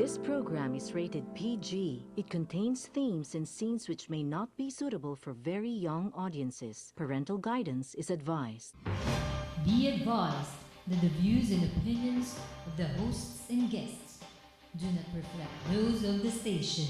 This program is rated PG. It contains themes and scenes which may not be suitable for very young audiences. Parental guidance is advised. Be advised that the views and opinions of the hosts and guests do not reflect those of the station.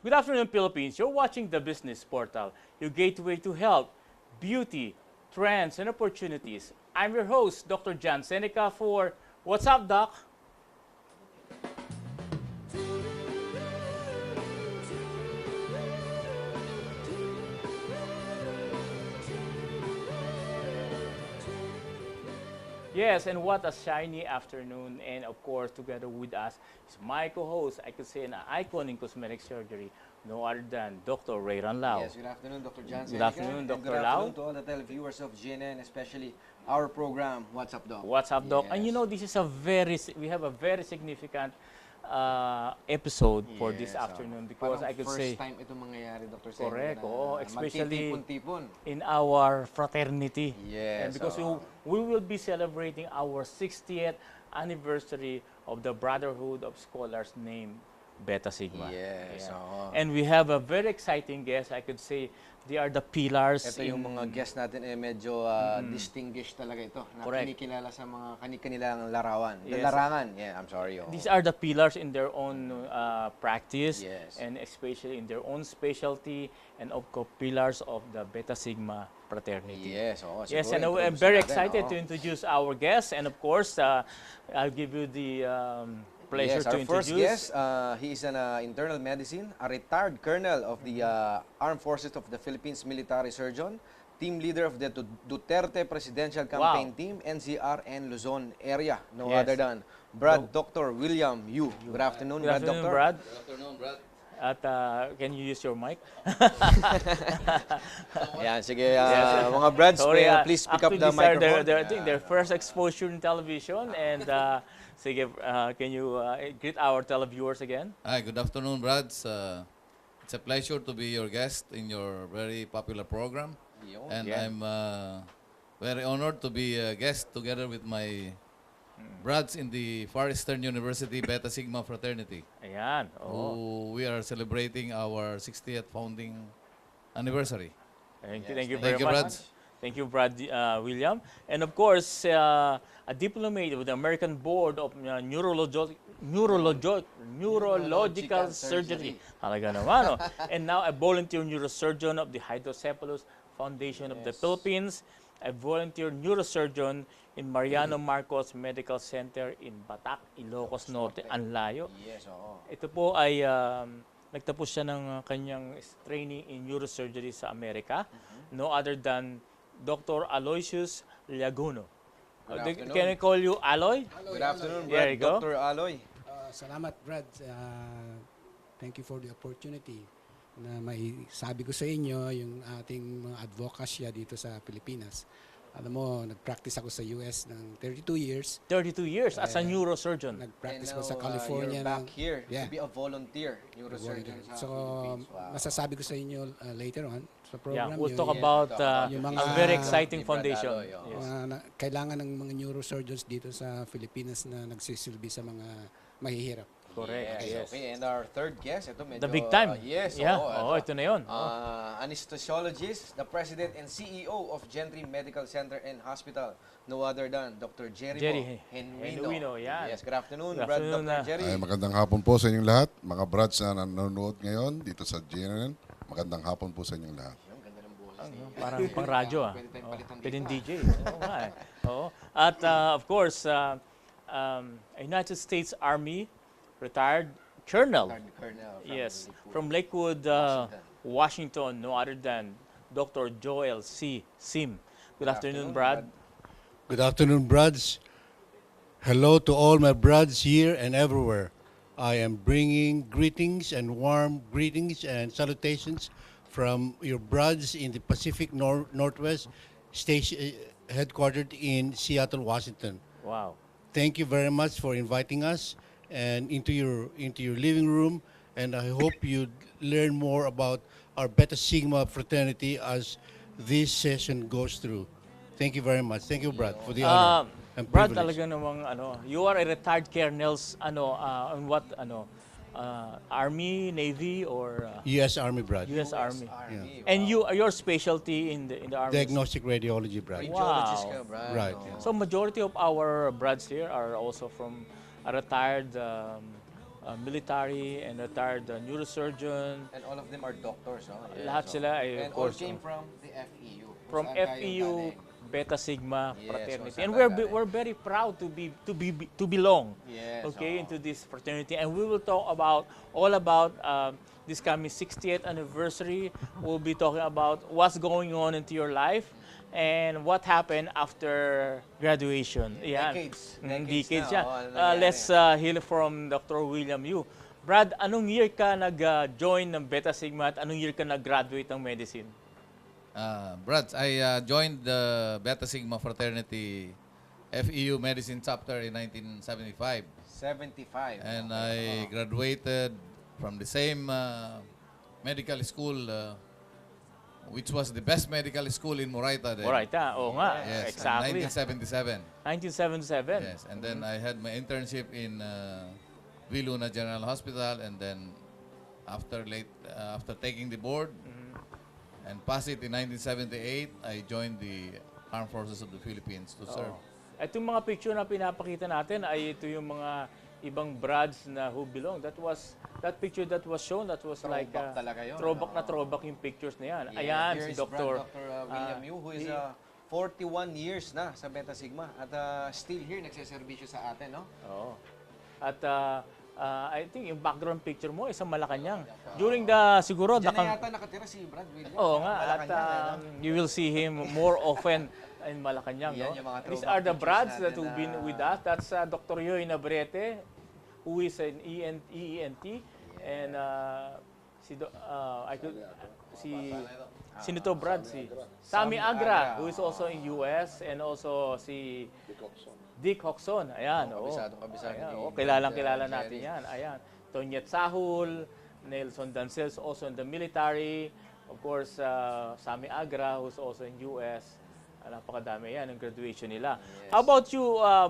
Good afternoon, Philippines. You're watching the Business Portal, your gateway to health, beauty, trends, and opportunities. I'm your host, Dr. Jancen for What's Up, Doc? Yes, and what a shiny afternoon. And of course, together with us is my co-host, I could say an icon in cosmetic surgery, no other than Dr. Ray Ranlao. Yes, good afternoon, Dr. Jansen. Good afternoon, Dr. Good Lau. afternoon to all the televiewers of GNN, especially our program, What's Up, Doc? What's up, Doc? Yes. And you know, this is we have a very significant episode for this Yes, afternoon because I could say, first time ito mangyayari, Dr. Sen, correct, na oo, especially magtitipon-tipon. in our fraternity. Yes, And because oo. we will be celebrating our 60th anniversary of the Brotherhood of Scholars named Beta Sigma. Yes, oo. And we have a very exciting guest. I could say they are the pillars. Ito yung mga guests natin medyo distinguished talaga ito. Na Correct. kinikilala sa mga kanilang larawan. Yes. Larangan. Yeah, I'm sorry. Oo. These are the pillars in their own practice, Yes. and especially in their own specialty, and of course pillars of the Beta Sigma fraternity. Yes, oo. Yes, siguro and I'm introduce very natin, excited oo. to introduce our guest, and of course, I'll give you the pleasure Yes, to our first introduce. guest, he is an internal medicine, a retired colonel of the Armed Forces of the Philippines military surgeon, team leader of the Duterte Presidential Campaign Team, NCR and Luzon area. No Yes. other than Dr. William Yu. Good afternoon, Good afternoon, Doctor. Brad. Good afternoon, Brad. At can you use your mic? Yan, sige, mga Brads, please pick up actually, the these are microphone. I think their first exposure in television, and sige, can you greet our televiewers again? Hi, good afternoon, Brad. It's a pleasure to be your guest in your very popular program. And Yeah. I'm very honored to be a guest together with my Brads in the Far Eastern University Beta Sigma Fraternity. Ayan. Oh. Who we are celebrating our 60th founding anniversary. Thank you Thank very you, much. Brad. Thank you, Brad William. And of course, a diplomate with the American Board of Neurological Surgery. Talaga naman, no? And now a volunteer neurosurgeon of the Hydrocephalus Foundation of the Philippines, a volunteer neurosurgeon in Mariano Marcos Medical Center in Batac, Ilocos Norte. Ang layo. Yes, oo. Ito po ay nagtapos siya ng kanyang training in neurosurgery sa Amerika. No other than Dr. Aloysius Laguno. Good afternoon. Can I call you Aloy? Good afternoon, There Brad. you go. Dr. Aloy. Salamat, Brad. Thank you for the opportunity na may sabi ko sa inyo yung ating mga advokasya dito sa Pilipinas. Alam mo, nag-practice ako sa US ng 32 years. 32 years as a neurosurgeon. Nag-practice And ko sa now, California. you're back here Yeah. to be a volunteer neurosurgeon sa So, Philippines. Wow. masasabi ko sa inyo later on sa Yeah, program. we'll talk yung- about yung a mga- very exciting Ni Brad foundation. Aloy, oo. Yes. kailangan ng mga neurosurgeons dito sa Pilipinas na nagsisilbi sa mga mahihirap. Correct. Yes. Okay, and our third guest, ito medyo... The big time. yes, Yeah. oo, Ito na yun. anesthesiologist, the president and CEO of Gentry Medical Center and Hospital, no other than Dr. Jerry Genuino, yan. Yes, good afternoon, Good Brad, afternoon, Dr. Jerry. Ay, magandang hapon po sa inyong lahat. Mga brads na nanonood ngayon dito sa GNN. Magandang hapon po sa inyong lahat. Yung ganda ng boses Ano, ni- parang pang radyo ah. Pwede tayong Oh, palitan pwedeng dito, DJ. Oo nga eh. Oo. At of course, a United States Army retired colonel. Colonel Yes, Lakewood, from Lakewood, Washington, no other than Dr. Joel C. Sim. Good afternoon, Brad. Good afternoon, Brads. Hello to all my Brads here and everywhere. I am bringing greetings and warm greetings and salutations from your Brads in the Pacific Northwest station, headquartered in Seattle, Washington. Wow. thank you very much for inviting us and into your living room. And I hope you learn more about our Beta Sigma fraternity as this session goes through. Thank you very much. Thank you, Brad, for the honor and Brad, privilege. talaga namang you are a retired colonels on what Army, Navy or U.S. Army, Brad. US Army. Army, And your specialty in the Army. is- Diagnostic radiology, Brad. Radiologist Wow. ka, Brad. Right, Oo. yeah. So majority of our brads here are also from a retired military and retired neurosurgeon. And all of them are doctors, no? Lahat sila ay, And of all course, came from the FEU. From Kung saan kayo FEU galing. Beta Sigma Yes, fraternity, kung and saan ka galing. we're very proud to belong, Yes, okay, oo. into this fraternity, and we will talk about all about this coming 60th anniversary. We'll be talking about what's going on into your life and what happened after graduation. Yan. Decades. Decades na, yan. oh, ano nangyari? Let's hear from Dr. William Yu. Brad, anong year ka nag-join ng Beta Sigma at anong year ka nag-graduate ng medicine? Brad, I joined the Beta Sigma fraternity FEU Medicine chapter in 1975. 75. And I graduated from the same medical school, which was the best medical school in Moraita then. Alright, oo nga, Yes, exactly. 1977. 1977. Yes, and then I had my internship in Viluna General Hospital, and then after taking the board and passed it in 1978, I joined the Armed Forces of the Philippines to serve. Itong mga picture na pinapakita natin ay ito yung mga ibang brads na who belong. That picture that was shown, that was like Throwback talaga yun, throwback yung pictures na yan. Yeah, Ayan, here si is Dr. Dr. William Yu, who is 41 years na sa Beta Sigma at still here, nagsiservisyo sa atin, no? Oo. At I think yung background picture mo, isang Malacanang. During siguro, Diyan na yata nakatira si Brad William. oo nga, at Malacanang, you will see him more often in Malacanang. Yan No? yung mga These throwback are the pictures brads natin that have been na- with us. That's Dr. Yoy Nabrete, who is an EENT, and sino to, Brad? Si Sammy Agra, who is also in US, and also si Dick Hoxon. Ayan, oo. Kabisado Ayan, ni oo, Brad, kilalang Jerry. natin yan. Ayan. Tonyet Sahul, Nelson Dancels, also in the military. Of course, Sammy Agra, who's also in US. Napakadami yan, ang graduation nila. How about you,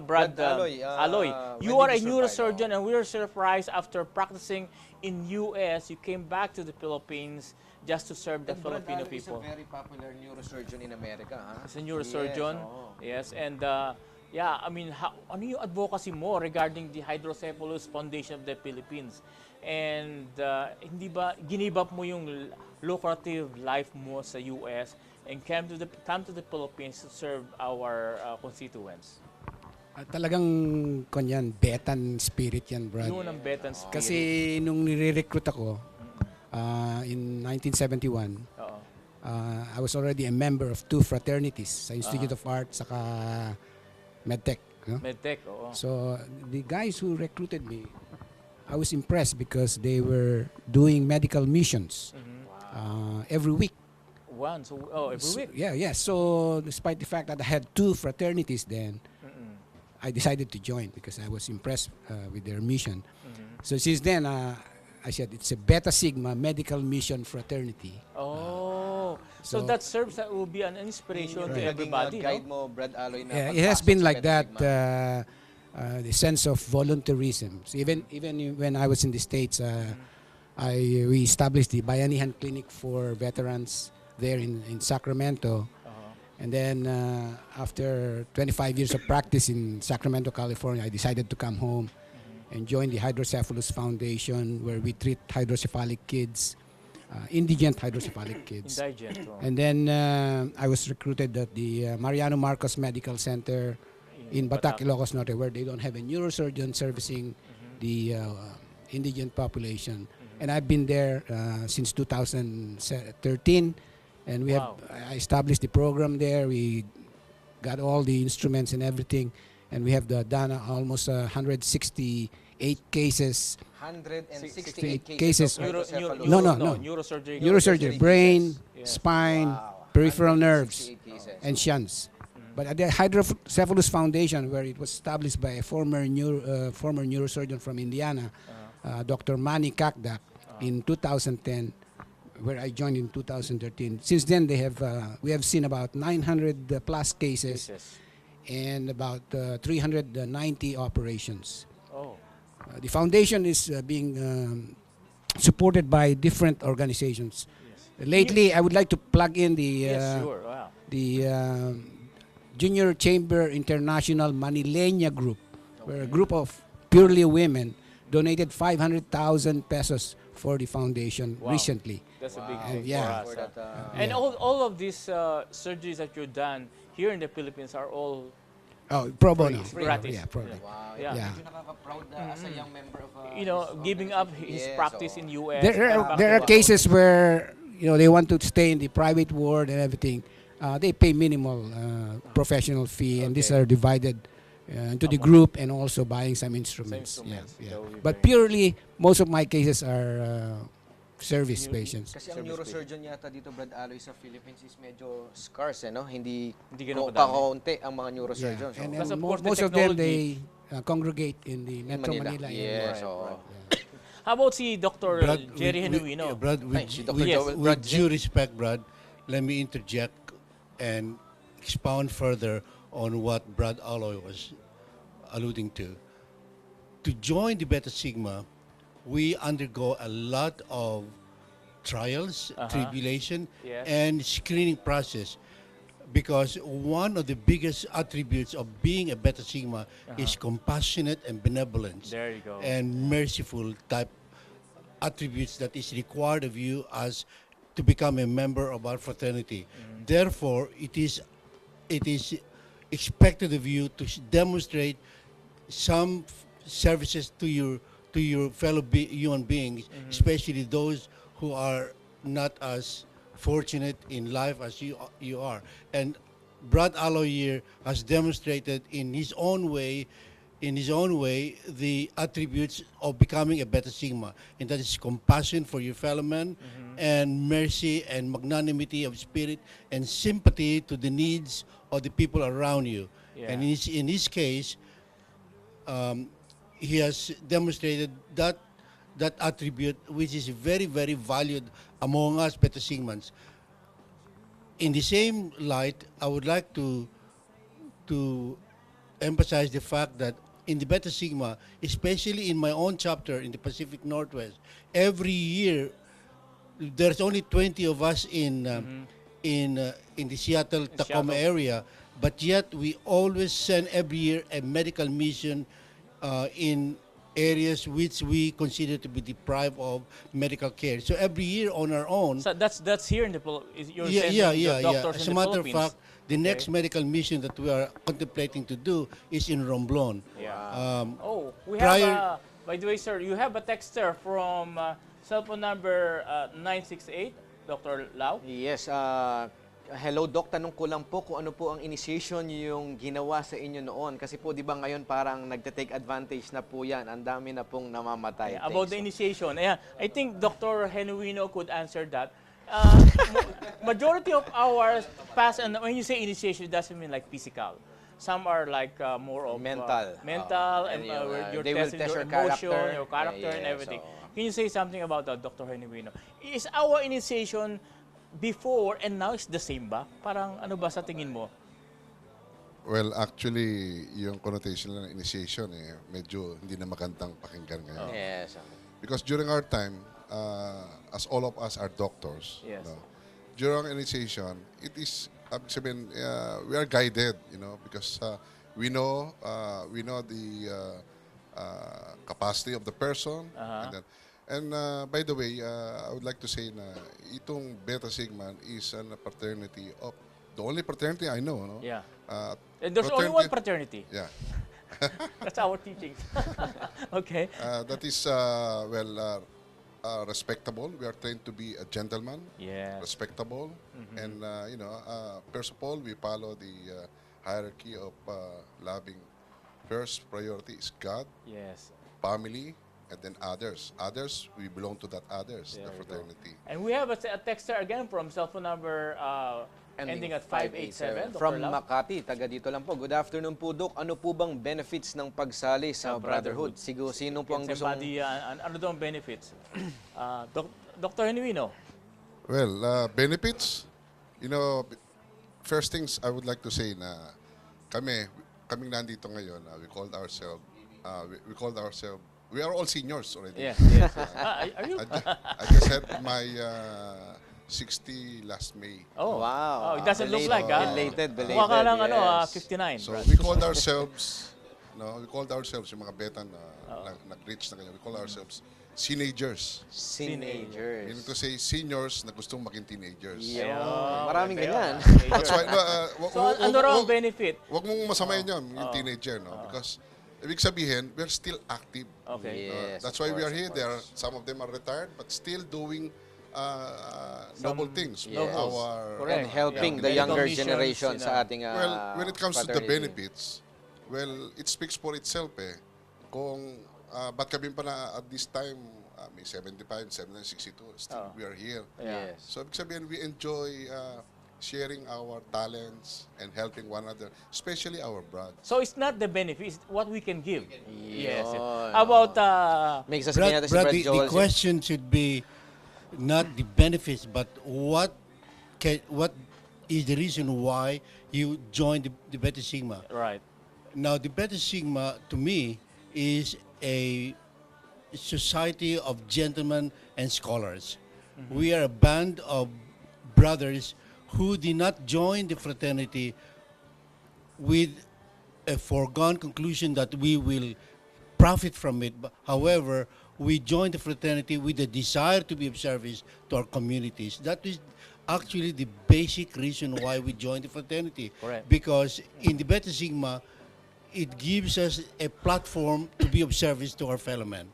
Brad Aloy, Aloy? You when are a did you neurosurgeon, and we are surprised after practicing in US, you came back to the Philippines just to serve the And Brad Filipino Aloy is a people. very popular neurosurgeon in America, ha? As a neurosurgeon, Yes, oo. yes, and yeah, I mean, ano yung advocacy mo regarding the Hydrocephalus Foundation of the Philippines? And hindi ba give up mo yung lucrative life mo sa US and come to the Philippines to serve our constituents? Talagang kanyan, betan spirit yan, Brad. Yun ang Betan Spirit. Kasi nung nire-recruit ako in 1971, Oo. I was already a member of two fraternities sa Institute of Art saka MedTech. No? Medtech, oo. So the guys who recruited me, I was impressed because they were doing medical missions every week. Every So, week. yeah. So despite the fact that I had two fraternities then, I decided to join because I was impressed with their mission. So since then, I said it's a Beta Sigma medical mission fraternity. Oh, so So- that serves that will be an inspiration to Naging, everybody, guide no? mo, Brad Aloy, na Yeah, it has been pagpasok like sa Beta that. Sigma. The sense of volunteerism. So even when I was in the States, we established the Bayanihan Clinic for veterans there in Sacramento. And then after 25 years of practice in Sacramento, California, I decided to come home and join the Hydrocephalus Foundation, where we treat hydrocephalic kids, indigent hydrocephalic kids. Indigent. Oh. And then I was recruited at the Mariano Marcos Medical Center in Batac, Ilocos Norte, where they don't have a neurosurgeon servicing the indigent population. And I've been there since 2013, and we Wow. I established the program there. We got all the instruments and everything, and we have done almost 168 cases. 168 cases. of hydrocephalus. No. Neurosurgery. Neurosurgery, brain, Yeah. spine, Wow. peripheral nerves, 168 cases. and shunts. But at the Hydrocephalus Foundation, where it was established by a former neurosurgeon from Indiana, Dr. Manny Kakdak, in 2010, where I joined in 2013. Since then, we have seen about 900 plus cases and about 390 operations. Oh. The foundation is being supported by different organizations. Lately, I would like to plug in the Junior Chamber International Manileña Group, where a group of purely women donated 500,000 pesos for the foundation recently. That's a big thing yeah. for us. And all of these surgeries that you've done here in the Philippines are all pro bono. gratis. Yeah, pro bono. Wow. Yeah. Yeah. Medyo nakaka-proud as a young member of You know, this giving up organization. his Yes, practice oo. in US. There are cases where they want to stay in the private ward and everything. They pay minimal professional fee, and these are divided into the group and also buying some instruments. That would be But very purely, most of my cases are service patients. Kasi ang neurosurgeon yata dito, Brad Aloy, sa Philippines is medyo scarce, no? Hindi ganun kadami. kakaunti ang mga neurosurgeons. And Plus, then of course, the most of them, technology. they congregate in the Metro Manila area. Yes, oo. How about si Dr. Brad, Jerry Genuino? Brad, Ay, si Dr. with, Joel- with Brad due respect, Brad, let me interject and expound further on what Brad Aloy was alluding to. To join the Beta Sigma, we undergo a lot of trials, tribulation, Yes. and screening process. Because one of the biggest attributes of being a Beta Sigma is compassionate and benevolence. There you go. And merciful type attributes that is required of you as to become a member of our fraternity. Therefore, it is expected of you to demonstrate some services to your fellow human beings, especially those who are not as fortunate in life as you are. And Brad Aloy here has demonstrated in his own way the attributes of becoming a Beta Sigma, and that is compassion for your fellow man, and mercy and magnanimity of spirit, and sympathy to the needs of the people around you. Yeah. And in his case, he has demonstrated that attribute, which is very, very valued among us Beta Sigmans. In the same light, I would like to emphasize the fact that in the Beta Sigma, especially in my own chapter in the Pacific Northwest, every year there's only 20 of us in the Seattle Tacoma area, but yet we always send every year a medical mission in areas which we consider to be deprived of medical care. So every year on our own. So that's here in the Philippines. You're Yeah. sending the doctors As in a the matter of Philippines. fact, the next medical mission that we are contemplating to do is in Romblon. Yeah. We prior- have, by the way, sir, you have a texter from cell phone number 968, Dr. Lau. Yes, hello Doc, tanong ko lang po kung ano po ang initiation yung ginawa sa inyo noon. Kasi po, di ba ngayon parang nagte-take advantage na po yan. Ang dami na pong namamatay. Yeah, about the Thanks. initiation. Yeah, I think Dr. Genuino could answer that. Majority of our past, and when you say initiation, it doesn't mean like physical. Some are like more of Mental. and And yung, you're they will testing test your your emotion, character. your character, and Yes, everything. oo. Can you say something about that, Dr. Genuino? Is our initiation before and now is the same ba? Parang ano ba sa tingin mo? Well, actually, yung connotation ng initiation, medyo hindi na magandang pakinggan ngayon. Yes. Because during our time, as all of us are doctors, Yes. during initiation, it is, sabihin, we are guided, because we know the capacity of the person. And by the way, I would like to say na itong Beta Sigma is a fraternity of the only fraternity I know. No? Yeah. And there's only one fraternity. Yeah. That's our teachings. Okay. That is respectable. We are trained to be a gentleman. Yeah. Respectable, and first of all, we follow the hierarchy of loving. First priority is God, Yes. family, and then others. Others, we belong to that others, There the we go. fraternity. And we have a texter again from cell phone number ending at 587. Dr. From Lau? Makati, taga dito lang po. Good afternoon po, Doc. Ano po bang benefits ng pagsali sa Brotherhood? Sino po ang gustong... Ano daw ang benefits? Dr. Genuino? Well, benefits, you know, first things I would like to say na kaming nandito ngayon, we are all seniors already. Yes, yes. Are you? I just had my 60 last May. Oh, Wow. Oh, it doesn't look like, Belated, Mukha ka lang, yes. 59. So Brad. we called ourselves, yung mga beta na nag-reach na ganyan, we call ourselves teenagers. Teenagers. Meaning to say, seniors na gustong maging teenagers. Yun. Maraming ganyan. That's why, So, ano raw ang benefit? Huwag mong masamayin yun, yung teenager, no? Because, ibig sabihin, we're still active. Okay. Yes, That's of why we course, are here. of course. Some of them are retired, but still doing noble things for Yes. our... Correct. And helping Yeah. the younger Medical missions, generation sa ating Well, when it comes to the fraternity. benefits, well, it speaks for itself eh. Kung, ba't kami pa na at this time, may 75, 79, 62, still we are here. Yeah. Yes. So, ibig sabihin, we enjoy sharing our talents and helping one another, especially our brothers. So, it's not the benefit, it's what we can give. Yes. Yun. How about, May sasabihin natin si Brad the Joel. question should be not the benefits, but what is the reason why you joined the Beta Sigma? right. Now, the Beta Sigma, to me, is a society of gentlemen and scholars. We are a band of brothers who did not join the fraternity with a foregone conclusion that we will profit from it. However, we joined the fraternity with a desire to be of service to our communities. That is actually the basic reason why we joined the fraternity. Correct. Because in the Beta Sigma, it gives us a platform to be of service to our fellow men.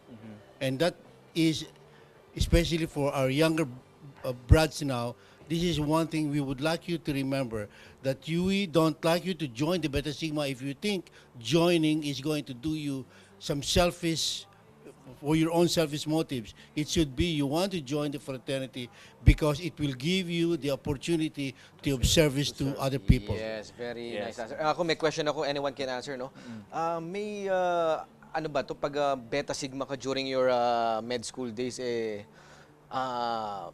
And that is, especially for our younger brads now, this is one thing we would like you to remember, that we don't like you to join the Beta Sigma if you think joining is going to do you some selfish, for your own selfish motives. It should be you want to join the fraternity because it will give you the opportunity to of service to other people. Yes, very Yes. nice answer. Ako may question ako, anyone can answer, no? May ano ba to pag Beta Sigma ka during your med school days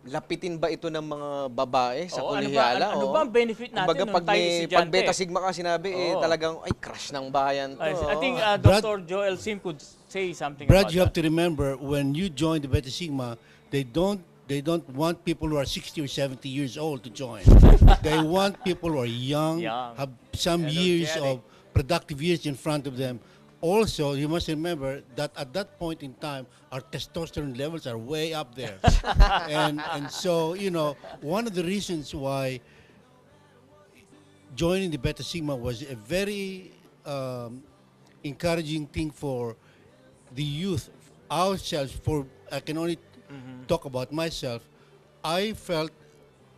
lapitin ba ito ng mga babae sa Oo, kolehiyala? ano ba ang benefit natin Kumbaga, nung pag tayo may estudyante? pag Beta Sigma ka sinabi Oo. talagang ay crush ng bayan to. I think Brad- Dr. Joel Sim could say something Brad, about you have that. to remember, when you join the Beta Sigma, they don't want people who are 60 or 70 years old to join. They want people who are young, Young, have some years energetic. of productive years in front of them. Also, you must remember that at that point in time, our testosterone levels are way up there. and so, one of the reasons why joining the Beta Sigma was a very encouraging thing for the youth, ourselves. I can only talk about myself. I felt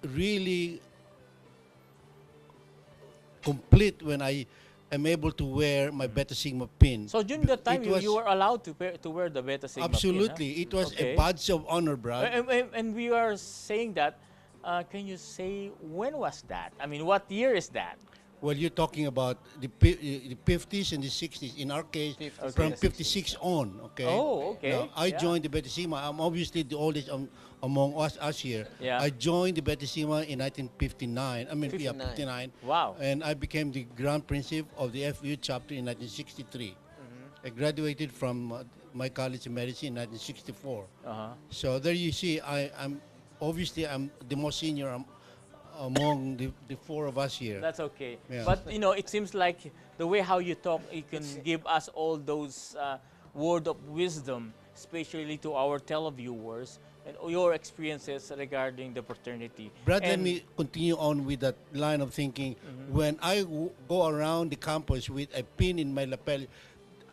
really complete when I am able to wear my Beta Sigma pin. So during that time, It was- you were allowed to wear the Beta Sigma pin, Absolutely. huh? It was Okay. a badge of honor, Brad. And we are saying that, can you say when was that? I mean, what year is that? Well, you're talking about the 50s and the 60s. In our case, 50s from and 56 on, okay? Oh, okay. Now, I Yeah. joined the Beta Sigma. I'm obviously the oldest among us here. Yeah. I joined the Beta Sigma in 1959. 59. 59. Wow. And I became the Grand Principal of the FU chapter in 1963. I graduated from my college of medicine in 1964. Uh-huh. So there you see, I'm the most senior among the four of us here. That's okay. Yeah. But it seems like the way how you talk, you can give us all those word of wisdom, especially to our televiewers and your experiences regarding the fraternity. Brad, let And- me continue on with that line of thinking. When I go around the campus with a pin in my lapel,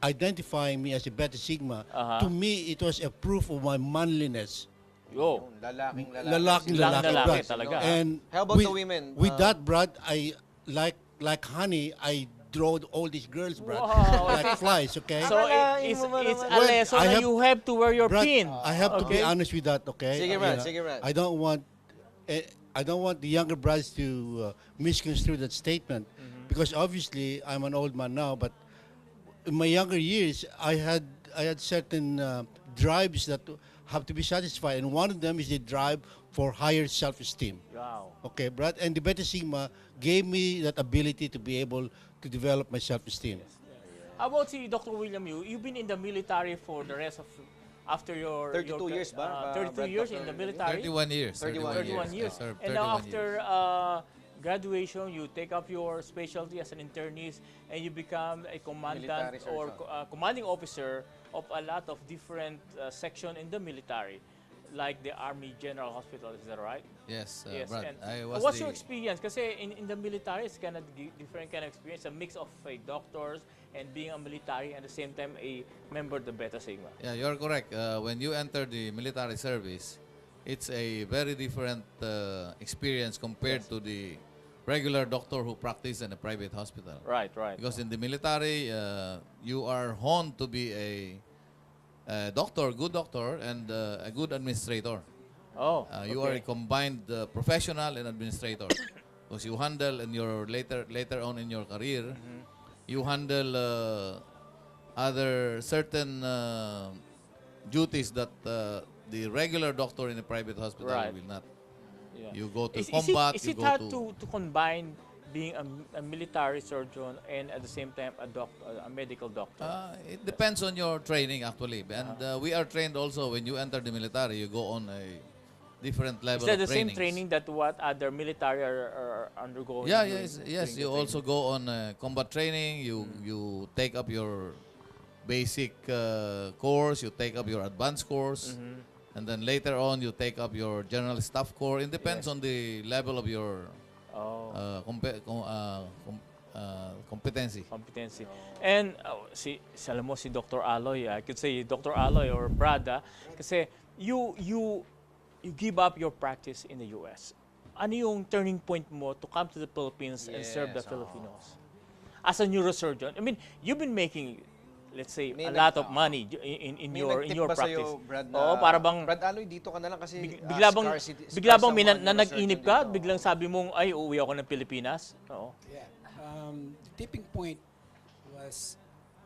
identifying me as a Beta Sigma, to me it was a proof of my manliness. Oh, Lalaking Lalaking lalaki Brad. talaga. And How about the women? With that, Brad, I like honey, I draw all these girls, Brad, Wow. like flies. Okay. so Akalain it's mo ba it's naman? a Well, lesson I that have- you have to wear your Brad, pin. I have to be Okay. honest with that, okay? Sige, Brad, sige, Brad. I don't want. I don't want the younger brides to misconstrue that statement, because obviously I'm an old man now, but in my younger years, I had certain drives that have to be satisfied, and one of them is the drive for higher self-esteem. Wow. Okay, Brad, and the Beta Sigma gave me that ability to be able to develop my self-esteem. How about si Dr. William Yu? You've been in the military for the rest of after your 32 years ba, 32 Brad, years Dr. in the William? military. 31 years. 31 years. I served And now 31 after years. graduation, you take up your specialty as an internist and you become a commandant Military or surgeon. commanding officer of a lot of different section in the military, like the Army General Hospital. Is that right? Yes, Yes. Brad. And I was what's the, your experience? Kasi in the military, it's kind of different kind of experience. A mix of doctors and being a military and at the same time a member of the Beta Sigma. Yeah, you're correct. When you enter the military service, it's a very different experience compared to the regular doctor who practice in a private hospital. Right, right. Because in the military, you are honed to be a doctor, good doctor, and a good administrator. Oh, You are a combined professional and administrator. Because you handle in your later on in your career, you handle other certain duties that the regular doctor in a private hospital Right. will not. yeah. You go to Is combat. it you go hard to to combine being a military surgeon and at the same time a medical doctor? It depends on your training actually, and we are trained also when you enter the military. You go on a different Is level that of the same trainings. training that what other military are undergoing? Yeah, during- yes. during You the also go on combat training. You take up your basic course. You take up your advanced course, and then later on you take up your general staff course. It depends on the level of your Oh. competency. Competency. And alam mo si Dr. Aloy, I could say Dr. Aloy or Brad, kasi you give up your practice in the US. Ano yung turning point mo to come to the Philippines and serve the Yes, Filipinos? As a neurosurgeon, I mean, you've been making, let's say, May a nag- lot of money in May your nag-tip ba practice. sa'yo, Brad, na, Oo, para bang Brad Aloy, dito ka na lang kasi bigla bang scarce may ang mga nanag-inip ka, neurosurgeon dito. biglang sabi mong ay uuwi ako ng Pilipinas. Oo. Yeah. The tipping point was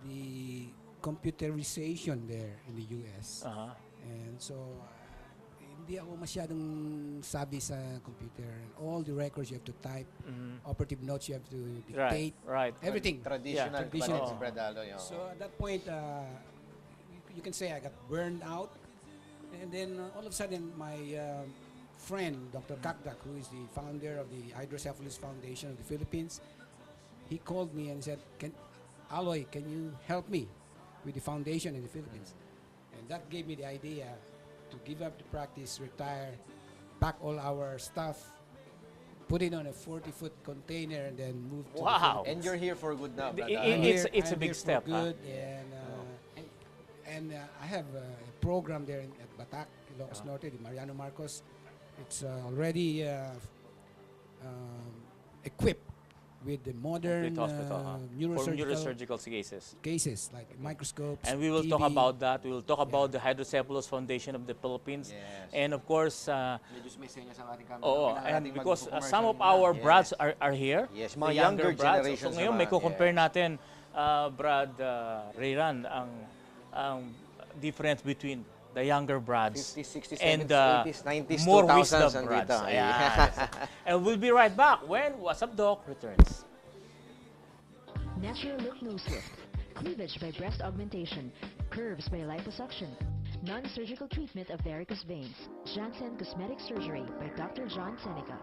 the computerization there in the US. Aha. And so, hindi ako masyadong sabi sa computer. All the records you have to type, operative notes you have to Right, dictate, right. everything. Traditional, Traditional. pa rin si Brad Aloy. oo. So at that point, you can say I got burned out. And then all of a sudden, my friend, Dr. Kakdak, who is the founder of the Hydrocephalus Foundation of the Philippines, he called me and said, Aloy, can you help me with the foundation in the Philippines? And that gave me the idea to give up the practice, retire, pack all our stuff, put it on a 40-foot container, and then move to the Wow. Philippines. And you're here for good now, Brad I- Aloy. it's a I'm big here for step, Good, and I have a program there at Batac, Ilocos Norte, the Mariano Marcos. It's already equipped with the modern Complete hospital, for neurosurgical neurosurgical cases. cases like microscopes. And we will talk TV. about that. We will talk about the Hydrocephalus Foundation of the Philippines. Yes. And of course, Medyo may senyas ang ating camera. oo, Kailangan and nating because mag-commercial some of muna. our Yes. brads are here. Yes, the mga younger brads. generations So ngayon may naman, ko-compare yes. natin, Brad Rayran, ang difference between the younger brads 50s, 60s, and 70s, 80s, 90s, more 2000s wisdom brads. andito. Ayan. And we'll be right back when What's Up Doc returns. Natural look nose lift, cleavage by breast augmentation, curves by liposuction, non-surgical treatment of varicose veins, Janssen Cosmetic Surgery by Dr. John Seneca.